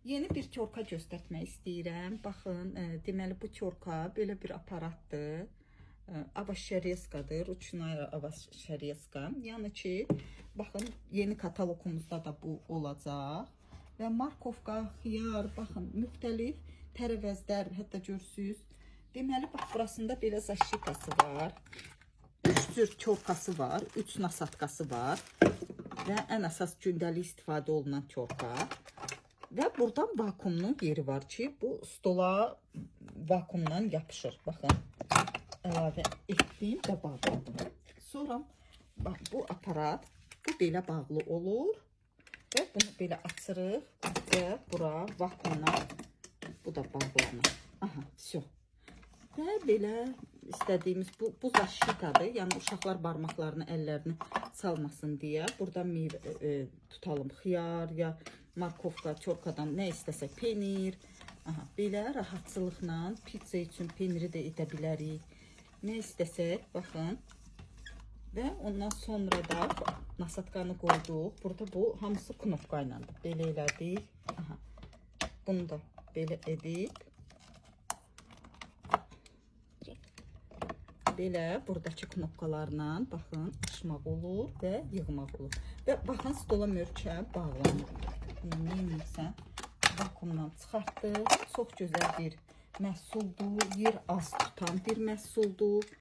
Yeni bir körka göstərmək istəyirəm. Baxın, deməli bu körka belə bir aparatdır. Avasherezkadır, rучная avasherezka. Yəni ki, baxın, yeni katalogumuzda da bu olacaq. Və markovka, xiyar, baxın, müxtəlif tərəvəzlər, hətta görürsünüz. Deməli, bax, burasında belə zaşikası var. 3 cür körkası var, 3 nasatkası var. Və ən əsas gündəlik istifadə olunan körka. Və buradan vakumlu yeri var ki, bu stola vakumdan yapışır. Baxın, əlavə etdim və bağladım. Sonra bax, bu aparat bu belə bağlı olur və bunu belə açırıq və bura vakumdan bu da bağlanır. Aha, все. Və belə istədiyimiz bu zaşikadır. Yəni uşaqlar barmaqlarını, əllərini salmasın deyə. Burada tutalım xiyar ya markovka, körkadan nə istəsək, penir. Aha, belə rahatçılıqla pizza üçün peniri də edə bilərik. Nə istəsək, baxın. Və ondan sonra da nasatkanı qoyduq. Burada bu hamısı knopka ilə belə elədik. Aha. Bunu da belə edib. Belə buradakı knopkalarla baxın, açmaq olur və yığmaq olur. Və baxın, stola möhkəm bağlanır. Bunu neymirsən, vakumdan çıxartdıq. Çox gözəl bir məhsuldur, yer az tutan bir məhsuldur.